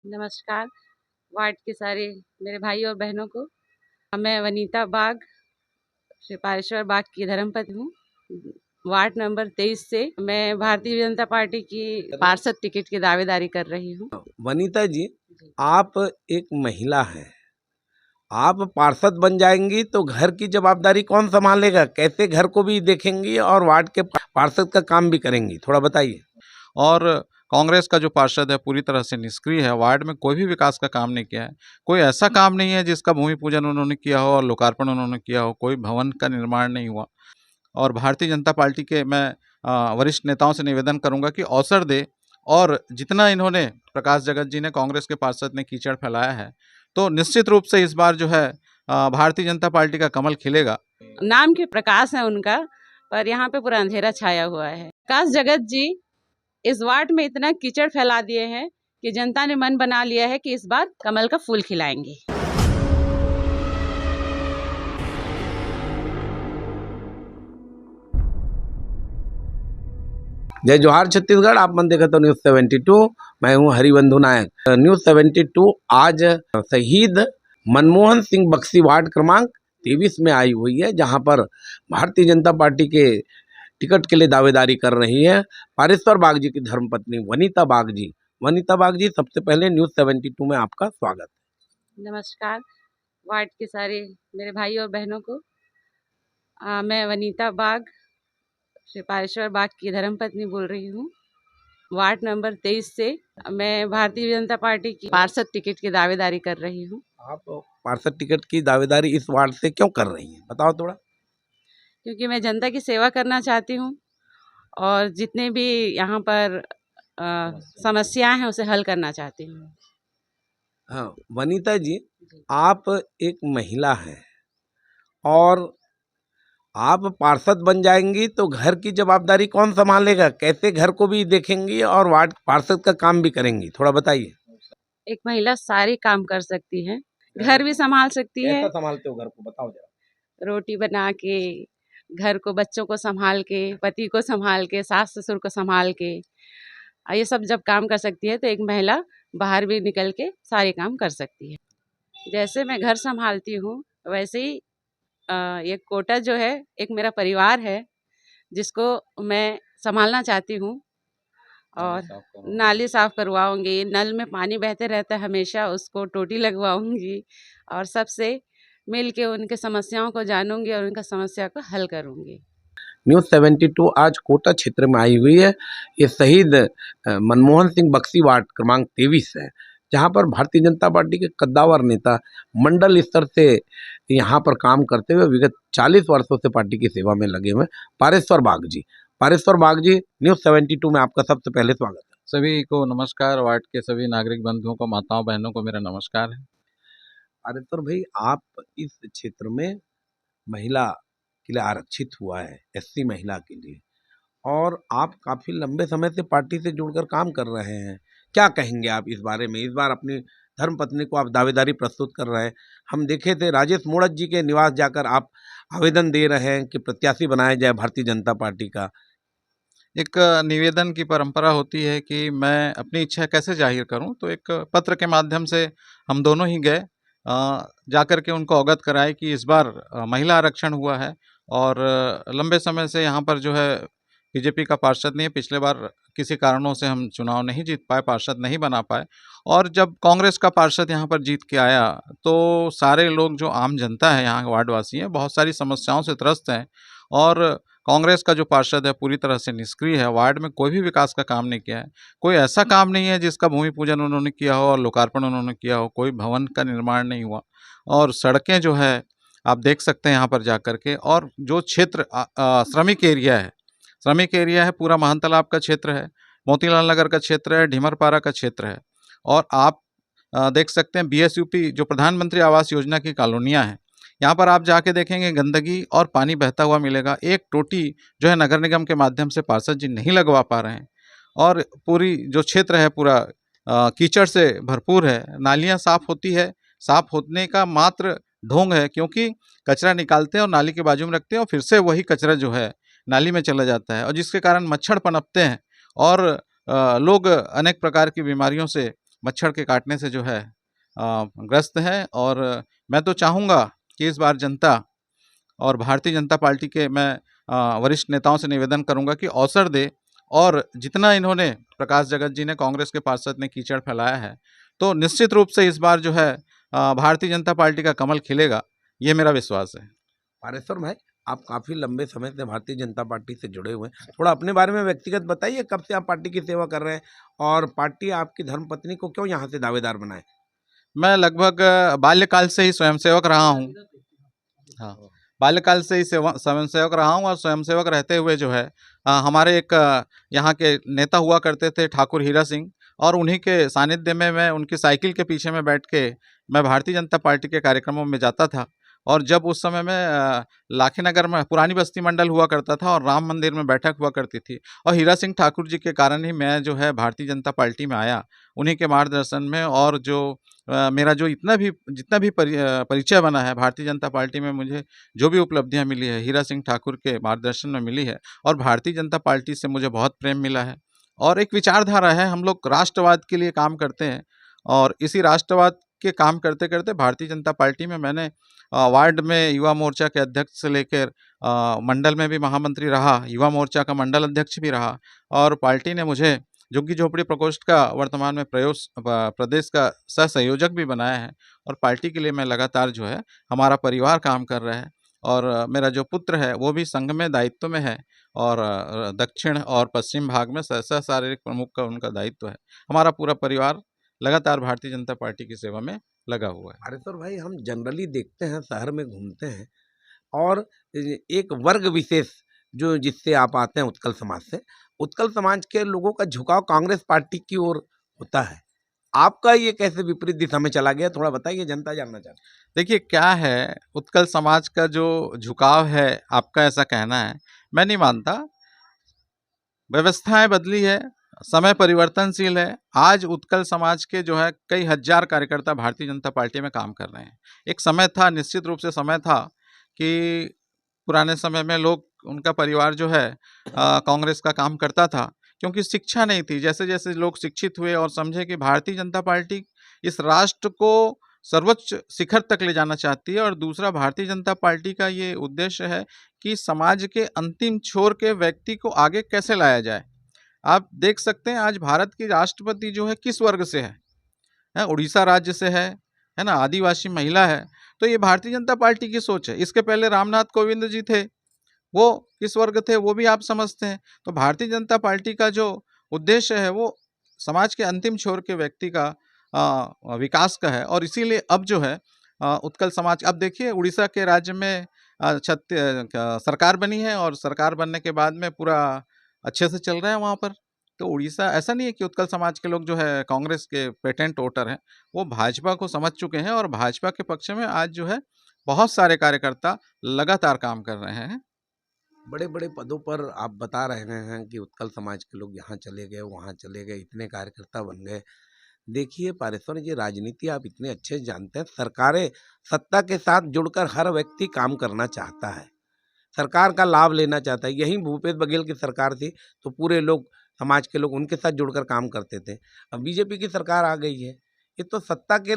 नमस्कार वार्ड के सारे मेरे भाई और बहनों को। मैं वनीता बाग, श्री पारेश्वर बाग की धर्मपत्नी हूँ। वार्ड नंबर 23 से मैं भारतीय जनता पार्टी की पार्षद टिकट की दावेदारी कर रही हूँ। वनीता जी, आप एक महिला हैं, आप पार्षद बन जाएंगी तो घर की जवाबदारी कौन संभालेगा? कैसे घर को भी देखेंगी और वार्ड के पार्षद का काम भी करेंगी? थोड़ा बताइए। और कांग्रेस का जो पार्षद है पूरी तरह से निष्क्रिय है। वार्ड में कोई भी विकास का काम नहीं किया है। कोई ऐसा काम नहीं है जिसका भूमि पूजन उन्होंने किया हो और लोकार्पण उन्होंने किया हो। कोई भवन का निर्माण नहीं हुआ। और भारतीय जनता पार्टी के मैं वरिष्ठ नेताओं से निवेदन करूंगा कि अवसर दे, और जितना इन्होंने प्रकाश जगत जी ने, कांग्रेस के पार्षद ने कीचड़ फैलाया है, तो निश्चित रूप से इस बार जो है भारतीय जनता पार्टी का कमल खिलेगा। नाम के प्रकाश है उनका, पर यहाँ पे पूरा अंधेरा छाया हुआ है। प्रकाश जगत जी इस वार्ड में इतना कीचड़ फैला दिए हैं कि जनता ने मन बना लिया है कि इस बार कमल का फूल खिलाएंगे। जय जोहार छत्तीसगढ़। आप मन देखा तो न्यूज़ 72। मैं हूं हरिबंधु नायक। न्यूज़ 72 आज शहीद मनमोहन सिंह बक्सी वार्ड क्रमांक 23 में आई हुई है, जहां पर भारतीय जनता पार्टी के टिकट के लिए दावेदारी कर रही है पारेश्वर बाग जी की धर्मपत्नी वनीता बाग जी। वनीता बाग जी, सबसे पहले न्यूज़ 72 में आपका स्वागत है। नमस्कार वार्ड के सारे मेरे भाई और बहनों को। मैं वनीता बाग, श्री पारेश्वर बाग की धर्मपत्नी बोल रही हूँ। वार्ड नंबर 23 से मैं भारतीय जनता पार्टी की पार्षद टिकट की दावेदारी कर रही हूँ। आप पार्षद टिकट की दावेदारी इस वार्ड से क्यों कर रही हैं, बताओ थोड़ा। क्योंकि मैं जनता की सेवा करना चाहती हूँ और जितने भी यहाँ पर समस्याएं हैं उसे हल करना चाहती हूँ। हाँ वनीता जी, आप एक महिला हैं और आप पार्षद बन जाएंगी तो घर की जवाबदारी कौन संभालेगा? कैसे घर को भी देखेंगी और वार्ड पार्षद का काम भी करेंगी? थोड़ा बताइए। एक महिला सारे काम कर सकती है, घर भी संभाल सकती है। कैसा संभालते हो घर को, बताओ जरा। रोटी बना के, घर को, बच्चों को संभाल के, पति को संभाल के, सास ससुर को संभाल के, ये सब जब काम कर सकती है तो एक महिला बाहर भी निकल के सारे काम कर सकती है। जैसे मैं घर संभालती हूँ वैसे ही ये कोटा जो है एक मेरा परिवार है जिसको मैं संभालना चाहती हूँ। और नाली साफ करवाऊंगी, नल में पानी बहते रहता है हमेशा, उसको टोटी लगवाऊंगी और सबसे मिल के उनके समस्याओं को जानूंगी और उनका समस्या को हल करूंगी। न्यूज़ 72 आज कोटा क्षेत्र में आई हुई है। ये शहीद मनमोहन सिंह बक्सी वार्ड क्रमांक 23 है, जहां पर भारतीय जनता पार्टी के कद्दावर नेता मंडल स्तर से यहाँ पर काम करते हुए विगत 40 वर्षों से पार्टी की सेवा में लगे हुए पारेश्वर बाग जी। पारेश्वर बाग जी, न्यूज़ 72 में आपका सबसे पहले स्वागत है। सभी को नमस्कार। वार्ड के सभी नागरिक बंधुओं को, माताओं बहनों को मेरा नमस्कार है। पारेश्वर भाई, आप इस क्षेत्र में महिला के लिए आरक्षित हुआ है, एससी महिला के लिए, और आप काफ़ी लंबे समय से पार्टी से जुड़कर काम कर रहे हैं। क्या कहेंगे आप इस बारे में? इस बार अपनी धर्मपत्नी को आप दावेदारी प्रस्तुत कर रहे हैं। हम देखे थे राजेश मोड़क जी के निवास जाकर आप आवेदन दे रहे हैं कि प्रत्याशी बनाया जाए भारतीय जनता पार्टी का। एक निवेदन की परंपरा होती है कि मैं अपनी इच्छा कैसे जाहिर करूं, तो एक पत्र के माध्यम से हम दोनों ही गए, जाकर के उनको अवगत कराए कि इस बार महिला आरक्षण हुआ है और लंबे समय से यहाँ पर जो है बीजेपी का पार्षद नहीं है। पिछले बार किसी कारणों से हम चुनाव नहीं जीत पाए, पार्षद नहीं बना पाए, और जब कांग्रेस का पार्षद यहाँ पर जीत के आया तो सारे लोग, जो आम जनता है, यहाँ वार्डवासी हैं, बहुत सारी समस्याओं से त्रस्त हैं। और कांग्रेस का जो पार्षद है पूरी तरह से निष्क्रिय है। वार्ड में कोई भी विकास का काम नहीं किया है। कोई ऐसा काम नहीं है जिसका भूमि पूजन उन्होंने किया हो और लोकार्पण उन्होंने किया हो। कोई भवन का निर्माण नहीं हुआ। और सड़कें जो है आप देख सकते हैं यहाँ पर जाकर के। और जो क्षेत्र श्रमिक एरिया है, श्रमिक एरिया है, पूरा महान तालाब का क्षेत्र है, मोतीलाल नगर का क्षेत्र है, ढिमरपारा का क्षेत्र है। और आप देख सकते हैं बीएसयूपी, जो प्रधानमंत्री आवास योजना की कॉलोनियाँ हैं, यहाँ पर आप जाके देखेंगे गंदगी और पानी बहता हुआ मिलेगा। एक टोटी जो है नगर निगम के माध्यम से पार्षद जी नहीं लगवा पा रहे हैं। और पूरी जो क्षेत्र है पूरा कीचड़ से भरपूर है। नालियाँ साफ़ होती है, साफ़ होने का मात्र ढोंग है, क्योंकि कचरा निकालते हैं और नाली के बाजू में रखते हैं और फिर से वही कचरा जो है नाली में चला जाता है, और जिसके कारण मच्छर पनपते हैं और लोग अनेक प्रकार की बीमारियों से मच्छर के काटने से जो है ग्रस्त है। और मैं तो चाहूँगा कि इस बार जनता और भारतीय जनता पार्टी के मैं वरिष्ठ नेताओं से निवेदन करूंगा कि अवसर दे, और जितना इन्होंने प्रकाश जगत जी ने, कांग्रेस के पार्षद ने कीचड़ फैलाया है, तो निश्चित रूप से इस बार जो है भारतीय जनता पार्टी का कमल खिलेगा, ये मेरा विश्वास है। पारेश्वर भाई, आप काफ़ी लंबे समय से भारतीय जनता पार्टी से जुड़े हुए हैं, थोड़ा अपने बारे में व्यक्तिगत बताइए, कब से आप पार्टी की सेवा कर रहे हैं और पार्टी आपकी धर्मपत्नी को क्यों यहाँ से दावेदार बनाए? मैं लगभग बाल्यकाल से ही स्वयंसेवक रहा हूँ। हाँ, बाल्यकाल से ही स्वयंसेवक रहा हूँ, और स्वयंसेवक रहते हुए जो है हमारे एक यहाँ के नेता हुआ करते थे ठाकुर हीरा सिंह, और उन्हीं के सानिध्य में मैं उनकी साइकिल के पीछे में बैठ के मैं भारतीय जनता पार्टी के कार्यक्रमों में जाता था। और जब उस समय में लाखीनगर में पुरानी बस्ती मंडल हुआ करता था और राम मंदिर में बैठक हुआ करती थी, और हीरा सिंह ठाकुर जी के कारण ही मैं जो है भारतीय जनता पार्टी में आया, उन्हीं के मार्गदर्शन में। और जो मेरा जो जितना भी परिचय बना है भारतीय जनता पार्टी में, मुझे जो भी उपलब्धियां मिली है हीरा सिंह ठाकुर के मार्गदर्शन में मिली है, और भारतीय जनता पार्टी से मुझे बहुत प्रेम मिला है। और एक विचारधारा है, हम लोग राष्ट्रवाद के लिए काम करते हैं, और इसी राष्ट्रवाद के काम करते करते भारतीय जनता पार्टी में मैंने वार्ड में युवा मोर्चा के अध्यक्ष से लेकर मंडल में भी महामंत्री रहा, युवा मोर्चा का मंडल अध्यक्ष भी रहा, और पार्टी ने मुझे झुग्गी झोपड़ी प्रकोष्ठ का वर्तमान में प्रदेश का सह संयोजक भी बनाया है। और पार्टी के लिए मैं लगातार जो है, हमारा परिवार काम कर रहा है, और मेरा जो पुत्र है वो भी संघ में दायित्व में है, और दक्षिण और पश्चिम भाग में सह शारीरिक प्रमुख का उनका दायित्व है। हमारा पूरा परिवार लगातार भारतीय जनता पार्टी की सेवा में लगा हुआ है। पारेश्वर भाई, हम जनरली देखते हैं, शहर में घूमते हैं, और एक वर्ग विशेष जो जिससे आप आते हैं, उत्कल समाज से, उत्कल समाज के लोगों का झुकाव कांग्रेस पार्टी की ओर होता है। आपका ये कैसे विपरीत दिशा में चला गया, थोड़ा बताइए, जनता जानना चाहती है। देखिए क्या है, उत्कल समाज का जो झुकाव है, आपका ऐसा कहना है, मैं नहीं मानता। व्यवस्थाएं बदली है, समय परिवर्तनशील है। आज उत्कल समाज के जो है कई हजार कार्यकर्ता भारतीय जनता पार्टी में काम कर रहे हैं। एक समय था, निश्चित रूप से समय था कि पुराने समय में लोग, उनका परिवार जो है कांग्रेस का काम करता था, क्योंकि शिक्षा नहीं थी। जैसे जैसे लोग शिक्षित हुए और समझे कि भारतीय जनता पार्टी इस राष्ट्र को सर्वोच्च शिखर तक ले जाना चाहती है, और दूसरा भारतीय जनता पार्टी का ये उद्देश्य है कि समाज के अंतिम छोर के व्यक्ति को आगे कैसे लाया जाए। आप देख सकते हैं आज भारत की राष्ट्रपति जो है किस वर्ग से है, उड़ीसा राज्य से है ना, आदिवासी महिला है। तो ये भारतीय जनता पार्टी की सोच है। इसके पहले रामनाथ कोविंद जी थे, वो किस वर्ग थे वो भी आप समझते हैं। तो भारतीय जनता पार्टी का जो उद्देश्य है वो समाज के अंतिम छोर के व्यक्ति का विकास का है, और इसीलिए अब जो है उत्कल समाज, अब देखिए उड़ीसा के राज्य में सरकार बनी है, और सरकार बनने के बाद में पूरा अच्छे से चल रहा है वहाँ पर। तो उड़ीसा, ऐसा नहीं है कि उत्कल समाज के लोग जो है कांग्रेस के पेटेंट वोटर हैं, वो भाजपा को समझ चुके हैं, और भाजपा के पक्ष में आज जो है बहुत सारे कार्यकर्ता लगातार काम कर रहे हैं। बड़े बड़े पदों पर आप बता रहे हैं कि उत्कल समाज के लोग यहाँ चले गए, वहाँ चले गए, इतने कार्यकर्ता बन गए। देखिए पारेश्वर जी, राजनीति आप इतने अच्छे से जानते हैं, सरकारें सत्ता के साथ जुड़कर हर व्यक्ति काम करना चाहता है, सरकार का लाभ लेना चाहता है। यही भूपेश बघेल की सरकार थी तो पूरे लोग, समाज के लोग उनके साथ जुड़कर काम करते थे। अब बीजेपी की सरकार आ गई है, ये तो सत्ता के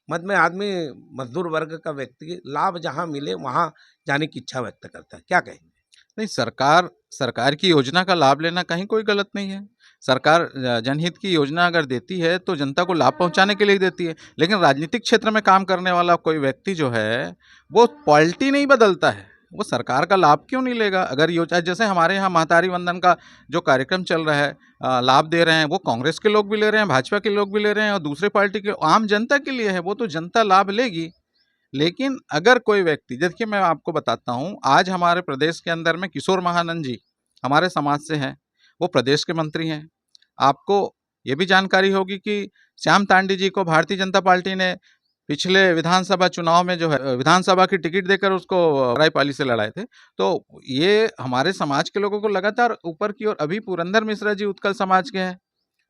मद में आदमी, मजदूर वर्ग का व्यक्ति लाभ जहाँ मिले वहाँ जाने की इच्छा व्यक्त करता है। क्या कहेंगे? नहीं, सरकार की योजना का लाभ लेना कहीं कोई गलत नहीं है। सरकार जनहित की योजना अगर देती है तो जनता को लाभ पहुंचाने के लिए देती है। लेकिन राजनीतिक क्षेत्र में काम करने वाला कोई व्यक्ति जो है वो पॉलिटी नहीं बदलता है, वो सरकार का लाभ क्यों नहीं लेगा। अगर योजना, जैसे हमारे यहाँ महतारी वंदन का जो कार्यक्रम चल रहा है, लाभ दे रहे हैं, वो कांग्रेस के लोग भी ले रहे हैं, भाजपा के लोग भी ले रहे हैं, और दूसरे पार्टी के, आम जनता के लिए है, वो तो जनता लाभ लेगी। लेकिन अगर कोई व्यक्ति, देखिए मैं आपको बताता हूँ, आज हमारे प्रदेश के अंदर में किशोर महानंद जी हमारे समाज से हैं, वो प्रदेश के मंत्री हैं। आपको ये भी जानकारी होगी कि श्याम तांडी जी को भारतीय जनता पार्टी ने पिछले विधानसभा चुनाव में जो है विधानसभा की टिकट देकर उसको रायपाली से लड़ाए थे। तो ये हमारे समाज के लोगों को लगातार ऊपर की ओर, अभी पुरंदर मिश्रा जी उत्कल समाज के हैं,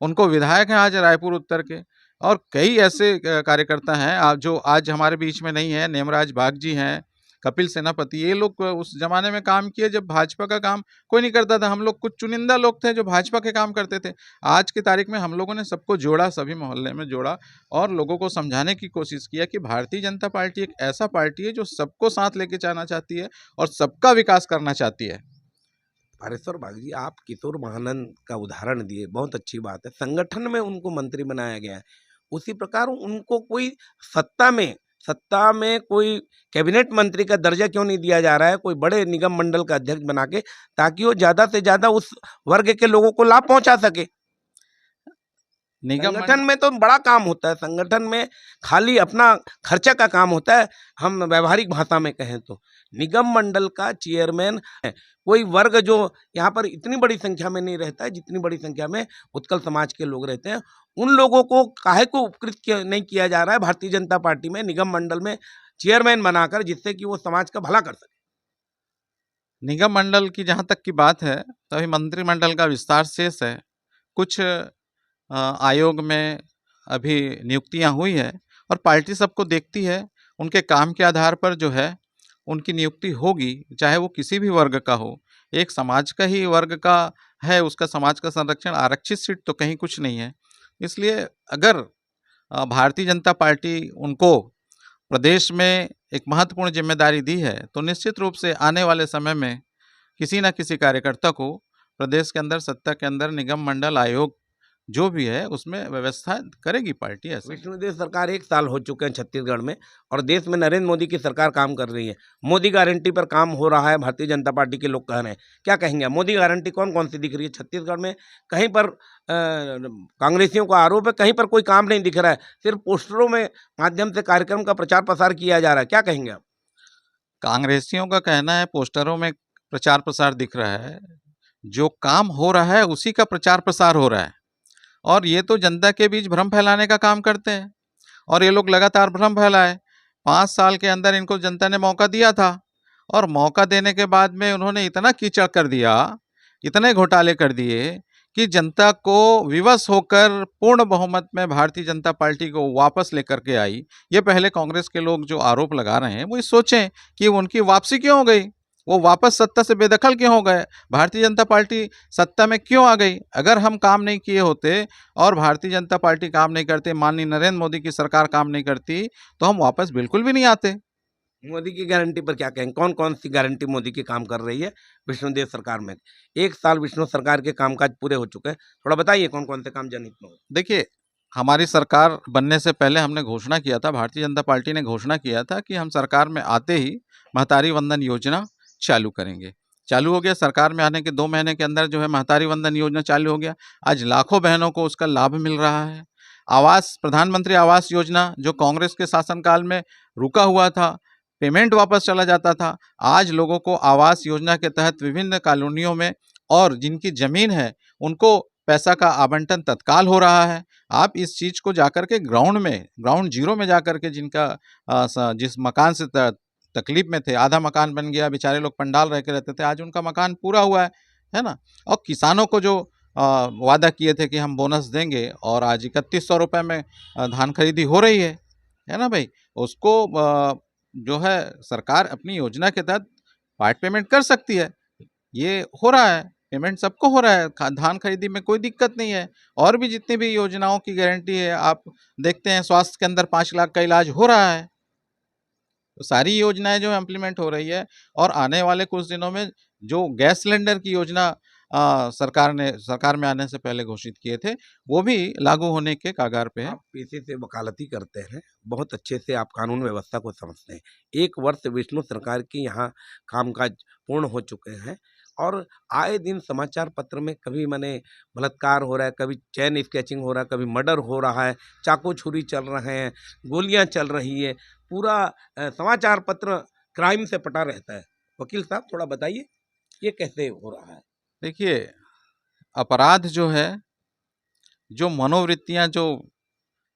उनको विधायक हैं आज रायपुर उत्तर के, और कई ऐसे कार्यकर्ता हैं जो आज हमारे बीच में नहीं है। नेमराज बाग जी हैं, कपिल सेनापति, ये लोग उस जमाने में काम किए जब भाजपा का काम कोई नहीं करता था। हम लोग कुछ चुनिंदा लोग थे जो भाजपा के काम करते थे। आज की तारीख में हम लोगों ने सबको जोड़ा, सभी मोहल्ले में जोड़ा और लोगों को समझाने की कोशिश किया कि भारतीय जनता पार्टी एक ऐसा पार्टी है जो सबको साथ लेके जाना चाहती है और सबका विकास करना चाहती है। पारेश्वर बाग जी, आप किशोर महानंद का उदाहरण दिए, बहुत अच्छी बात है। संगठन में उनको मंत्री बनाया गया है, उसी प्रकार उनको कोई सत्ता में कोई कैबिनेट मंत्री का दर्जा क्यों नहीं दिया जा रहा है, कोई बड़े निगम मंडल का अध्यक्ष बना के, ताकि वो ज्यादा से ज्यादा उस वर्ग के लोगों को लाभ पहुंचा सके। संगठन में तो बड़ा काम होता है, संगठन में खाली अपना खर्चा का काम होता है, हम व्यवहारिक भाषा में कहें तो। निगम मंडल का चेयरमैन है कोई वर्ग जो यहाँ पर इतनी बड़ी संख्या में नहीं रहता है जितनी बड़ी संख्या में उत्कल समाज के लोग रहते हैं। उन लोगों को काहे को उपकृत नहीं किया जा रहा है भारतीय जनता पार्टी में निगम मंडल में चेयरमैन बनाकर, जिससे कि वो समाज का भला कर सके। निगम मंडल की जहाँ तक की बात है, तो अभी मंत्रिमंडल का विस्तार शेष है। कुछ आयोग में अभी नियुक्तियां हुई है और पार्टी सबको देखती है, उनके काम के आधार पर जो है उनकी नियुक्ति होगी, चाहे वो किसी भी वर्ग का हो। एक समाज का ही वर्ग का है, उसका समाज का संरक्षण, आरक्षित सीट तो कहीं कुछ नहीं है। इसलिए अगर भारतीय जनता पार्टी उनको प्रदेश में एक महत्वपूर्ण जिम्मेदारी दी है, तो निश्चित रूप से आने वाले समय में किसी न किसी कार्यकर्ता को प्रदेश के अंदर, सत्ता के अंदर निगम मंडल आयोग जो भी है उसमें व्यवस्था करेगी पार्टी। ऐसे विष्णुदेव सरकार 1 साल हो चुके हैं छत्तीसगढ़ में, और देश में नरेंद्र मोदी की सरकार काम कर रही है। मोदी गारंटी पर काम हो रहा है, भारतीय जनता पार्टी के लोग कह रहे हैं। क्या कहेंगे, मोदी गारंटी कौन कौन सी दिख रही है छत्तीसगढ़ में? कहीं पर कांग्रेसियों का आरोप है, कहीं पर कोई काम नहीं दिख रहा है, सिर्फ पोस्टरों में माध्यम से कार्यक्रम का प्रचार प्रसार किया जा रहा है। क्या कहेंगे आप? कांग्रेसियों का कहना है पोस्टरों में प्रचार प्रसार दिख रहा है, जो काम हो रहा है उसी का प्रचार प्रसार हो रहा है। और ये तो जनता के बीच भ्रम फैलाने का काम करते हैं और ये लोग लगातार भ्रम फैलाए। 5 साल के अंदर इनको जनता ने मौका दिया था और मौका देने के बाद में उन्होंने इतना कीचड़ कर दिया, इतने घोटाले कर दिए कि जनता को विवश होकर पूर्ण बहुमत में भारतीय जनता पार्टी को वापस लेकर के आई। ये पहले कांग्रेस के लोग जो आरोप लगा रहे हैं वो सोचें कि उनकी वापसी क्यों हो गई, वो वापस सत्ता से बेदखल क्यों हो गए, भारतीय जनता पार्टी सत्ता में क्यों आ गई। अगर हम काम नहीं किए होते और भारतीय जनता पार्टी काम नहीं करते, माननीय नरेंद्र मोदी की सरकार काम नहीं करती, तो हम वापस बिल्कुल भी नहीं आते। मोदी की गारंटी पर क्या कहेंगे, कौन कौन सी गारंटी मोदी की काम कर रही है विष्णुदेव सरकार में? 1 साल विष्णु सरकार के कामकाज पूरे हो चुके हैं, थोड़ा बताइए कौन कौन से काम जनहित में हो। देखिए, हमारी सरकार बनने से पहले हमने घोषणा किया था, भारतीय जनता पार्टी ने घोषणा किया था कि हम सरकार में आते ही महतारी वंदन योजना चालू करेंगे। चालू हो गया, सरकार में आने के 2 महीने के अंदर जो है महतारी वंदन योजना चालू हो गया। आज लाखों बहनों को उसका लाभ मिल रहा है। आवास, प्रधानमंत्री आवास योजना जो कांग्रेस के शासनकाल में रुका हुआ था, पेमेंट वापस चला जाता था, आज लोगों को आवास योजना के तहत विभिन्न कॉलोनियों में और जिनकी जमीन है उनको पैसा का आवंटन तत्काल हो रहा है। आप इस चीज को जाकर के ग्राउंड जीरो में जाकर के जिनका जिस मकान से तकलीफ में थे, आधा मकान बन गया, बेचारे लोग पंडाल रह के रहते थे, आज उनका मकान पूरा हुआ है ना। और किसानों को जो वादा किए थे कि हम बोनस देंगे, और आज 3100 रुपये में धान खरीदी हो रही है ना भाई। उसको जो है सरकार अपनी योजना के तहत पार्ट पेमेंट कर सकती है, ये हो रहा है, पेमेंट सबको हो रहा है, धान खरीदी में कोई दिक्कत नहीं है। और भी जितनी भी योजनाओं की गारंटी है, आप देखते हैं स्वास्थ्य के अंदर 5 लाख का इलाज हो रहा है। तो सारी योजनाएं जो इम्प्लीमेंट हो रही है, और आने वाले कुछ दिनों में जो गैस सिलेंडर की योजना सरकार में आने से पहले घोषित किए थे, वो भी लागू होने के कगार पे है। आप पेशे से वकालती करते हैं, बहुत अच्छे से आप कानून व्यवस्था को समझते हैं। 1 वर्ष विष्णु सरकार की यहाँ कामकाज पूर्ण हो चुके हैं, और आए दिन समाचार पत्र में कभी माने बलात्कार हो रहा है, कभी चैन स्केचिंग हो रहा है, कभी मर्डर हो रहा है, चाकू छुरी चल रहे हैं, गोलियां चल रही है, पूरा समाचार पत्र क्राइम से पटा रहता है। वकील साहब, थोड़ा बताइए ये कैसे हो रहा है? देखिए, अपराध जो है, जो मनोवृत्तियां जो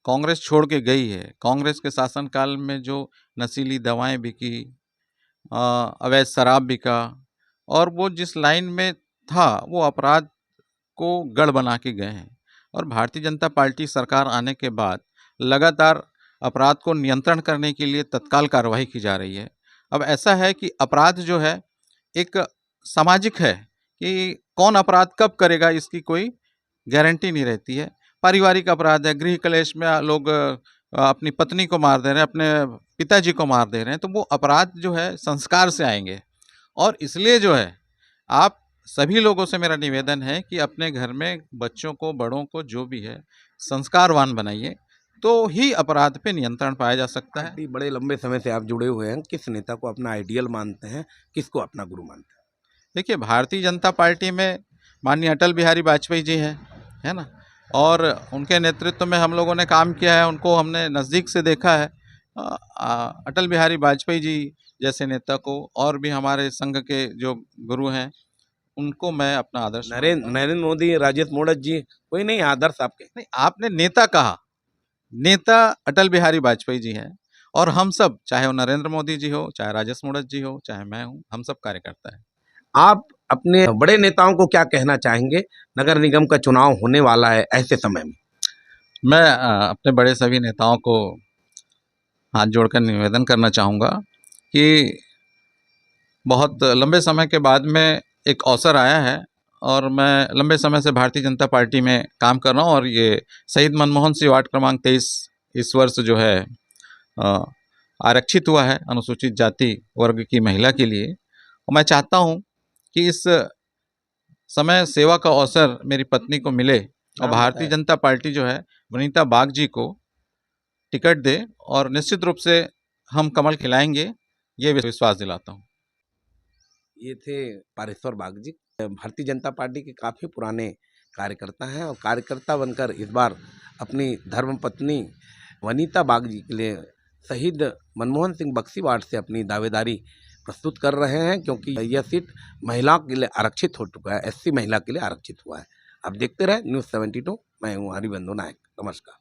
कांग्रेस छोड़ के गई है, कांग्रेस के शासनकाल में जो नशीली दवाएं बिकी, अवैध शराब बिका, और वो जिस लाइन में था वो अपराध को गढ़ बना के गए हैं। और भारतीय जनता पार्टी सरकार आने के बाद लगातार अपराध को नियंत्रण करने के लिए तत्काल कार्रवाई की जा रही है। अब ऐसा है कि अपराध जो है एक सामाजिक है कि कौन अपराध कब करेगा इसकी कोई गारंटी नहीं रहती है। पारिवारिक अपराध है, गृह कलेश में लोग अपनी पत्नी को मार दे रहे हैं, अपने पिताजी को मार दे रहे हैं, तो वो अपराध जो है संस्कार से आएंगे। और इसलिए जो है आप सभी लोगों से मेरा निवेदन है कि अपने घर में बच्चों को, बड़ों को, जो भी है संस्कारवान बनाइए, तो ही अपराध पे नियंत्रण पाया जा सकता है। पार्टी बड़े लंबे समय से आप जुड़े हुए हैं, किस नेता को अपना आइडियल मानते हैं, किसको अपना गुरु मानते हैं? देखिए, भारतीय जनता पार्टी में माननीय अटल बिहारी वाजपेयी जी हैं, है ना, और उनके नेतृत्व में हम लोगों ने काम किया है, उनको हमने नज़दीक से देखा है। अटल बिहारी वाजपेयी जी जैसे नेता को और भी हमारे संघ के जो गुरु हैं उनको मैं अपना आदर्श नरेंद्र मोदी, राजेश मोड़क जी, कोई नहीं आदर्श आपके? नहीं, आपने नेता कहा, नेता अटल बिहारी वाजपेयी जी हैं और हम सब, चाहे वो नरेंद्र मोदी जी हो, चाहे राजेश मूणत जी हो, चाहे मैं हूँ, हम सब कार्यकर्ता हैं। आप अपने बड़े नेताओं को क्या कहना चाहेंगे? नगर निगम का चुनाव होने वाला है ऐसे समय में। मैं अपने बड़े सभी नेताओं को हाथ जोड़कर निवेदन करना चाहूँगा कि बहुत लंबे समय के बाद में एक अवसर आया है और मैं लंबे समय से भारतीय जनता पार्टी में काम कर रहा हूँ और ये शहीद मनमोहन सिंह वार्ड क्रमांक 23 इस वर्ष जो है आरक्षित हुआ है अनुसूचित जाति वर्ग की महिला के लिए। और मैं चाहता हूँ कि इस समय सेवा का अवसर मेरी पत्नी को मिले और भारतीय जनता पार्टी जो है वनीता बाग जी को टिकट दे और निश्चित रूप से हम कमल खिलाएंगे, ये विश्वास दिलाता हूँ। ये थे पारेश्वर बाग जी, भारतीय जनता पार्टी के काफ़ी पुराने कार्यकर्ता हैं और कार्यकर्ता बनकर इस बार अपनी धर्मपत्नी वनीता बाग जी के लिए शहीद मनमोहन सिंह बक्सी वार्ड से अपनी दावेदारी प्रस्तुत कर रहे हैं, क्योंकि यह सीट महिलाओं के लिए आरक्षित हो चुका है, एससी महिला के लिए आरक्षित हुआ है। आप देखते रहे News 72, मैं हूँ हरिबंधु नायक। नमस्कार।